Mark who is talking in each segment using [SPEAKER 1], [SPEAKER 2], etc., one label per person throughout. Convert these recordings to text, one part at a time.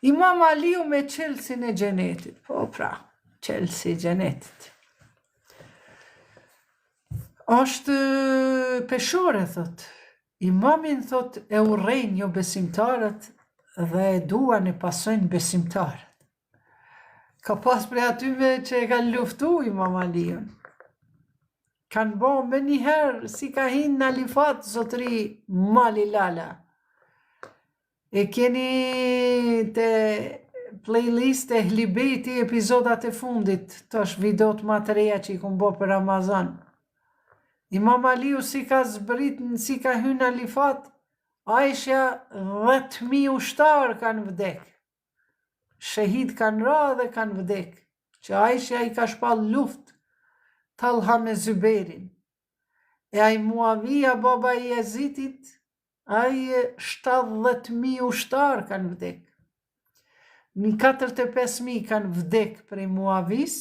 [SPEAKER 1] Imam Aliu me qelsin e gjenetit. Po pra, qelsi i gjenetit. Është peshore, thot. Imamin, thot, e urrejnë jo besimtarët dhe e duan e pasojnë besimtarët. Ka pas prej atyve që e kanë luftu Imam Aliun. Kanë bo me njëherë, si ka hinë në alifat, zotri Mali Lala. E keni të playlist e Hlibeti epizodat e fundit, të është videot më të reja që i kun bo për Ramazan. Imam Aliu si ka zbrit, si ka hynë në alifat, Aisha 10.000 ushtarë kanë vdek. Shahid kanë ra dhe kanë vdek. Që Aisha i ka shpall luft, Talha me Zyberin. E ai Muavija, baba i Jezitit, ai 70.000 ushtarë kanë vdek. Një 45.000 kanë vdek prej Muavis,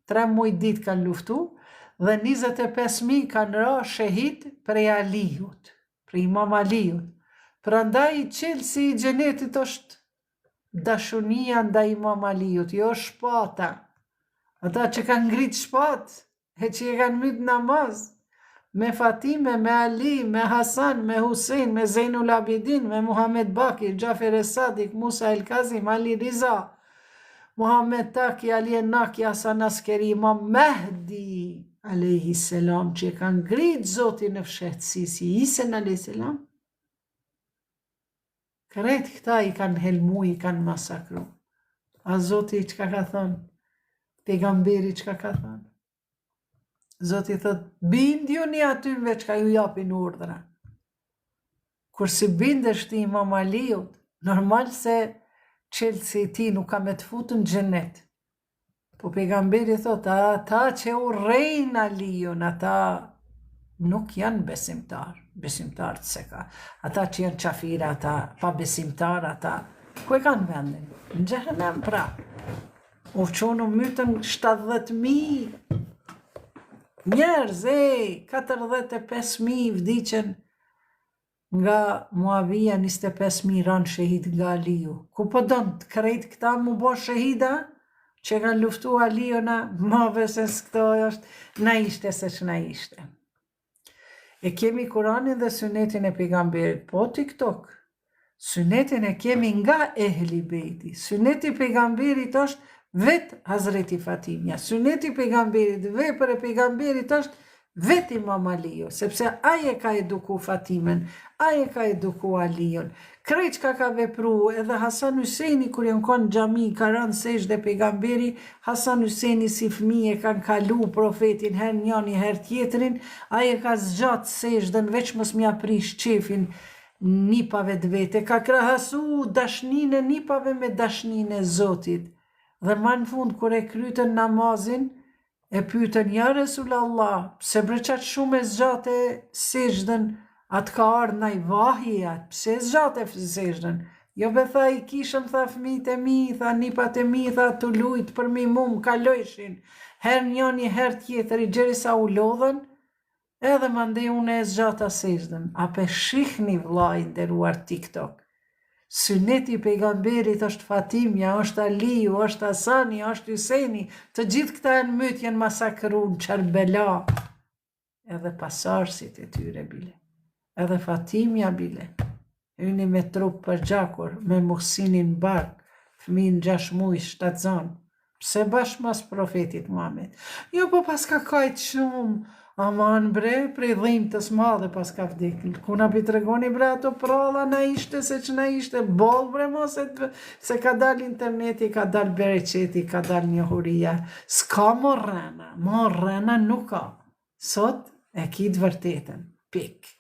[SPEAKER 1] 3 muaj ditë kanë luftu, dhe 25.000 kanë ra shahid prej Aliut, prej Imam Aliut. Prandaj qelsi i gjenetit është dashunia ndaj Imam Aliut, jo shpata. Ata që kanë ngrit shpat, e që e kanë myt namaz, me Fatime, me Ali, me Hasan, me Husein, me Zejnul Abidin, me Muhammed Bakir, Gjafer e Sadik, Musa el Kazim, Ali Riza, Muhammed Taki, Ali Enaki, Hasan Askeri, Imam Mehdi, alayhi selam, që e kanë ngrit Zotin në fshehtësi, si Isen alayhi selam. Kërejt këta i kanë helmu, i kanë masakru. A Zoti çka ka thënë? Pejgamberi çka ka thënë? Zoti thot, bindjuni atyve që ka ju japin urdhra. Kur si bindesh ti Imam Aliut, normal se qelsi ti nuk ka me të futu në xhenet. Po pejgamberi thot, ata që urrejnë Aliun, ata nuk janë besimtar se ka. Ata që janë qafira, ata pa besimtar, ata ku e kanë vendin? Në xhehenem pra. U qonë mytën 70.000 njerëz, 45.000 vdiqen nga Muavija, 25.000 ranë shahid nga Aliu. Ku po donë të krejt këta mu bo shahida, që kanë luftu Aliuna, ma veses këto është, na ishte se që na ishte. E kemi Kuranin dhe Sunetin e pejgamberit, po TikTok. Sunetin e kemi nga Ehli Bejti. Suneti pejgamberit është vetë Hazreti Fatimja. Suneti pejgamberit, vepër e pejgamberit është vetë Imam Aliu, sepse aje ka eduku Fatimen, aje ka eduku Aliun. Krejt që ka vepru, edhe Hasan Huseni, kur janë konë gjami, ka rënë sejshde pejgamberi, Hasan Huseni si fëmije kanë kalu profetin her njani her tjetrin, aje ka zgjatë sejshden, veç mës mja prish qefin nipave të vete, ka krahasu dashnine nipave me dashnine Zotit. Dhe ma në fund, kur e krytën namazin, e pyetën, ja Resulallah, pse bre qatë shumë e zgjate sejshden, atë ka ardhë naj vahje, pse zgjate sejshden? Jo be tha, i kishëm, tha fëmijët e mi, tha nipat e mi, tha të lujt për mi mum, kalojshin, her njani, her tjetër, i gjeri sa u lodhen, edhe mande unë e zgjata sejshden. Ape shihni vllai nderuar TikTok. Suneti pejgamberit është Fatimja, është Aliu, është Hasani, është Huseni, të gjithë këta në mytë janë masakru në Karbela. Edhe pasarësit e tyre bile, edhe Fatimja bile, hyni me trup për gjakur, me Muhsinin bark, fëmin 6 muaj, 7 zanë, pse bash mas profetit Muhammed. Jo, po pas ka kajt shumë, aman bre, prej dhimtës madhe pas ka vdekën. Kuna pi të regoni bre ato pralla na ishte se që na ishte bol bre mos se ka dal interneti, ka dal bereqeti, ka dal njohuria. S'ka morrena nuk ka. Sot e ki të vërtetën. Pik.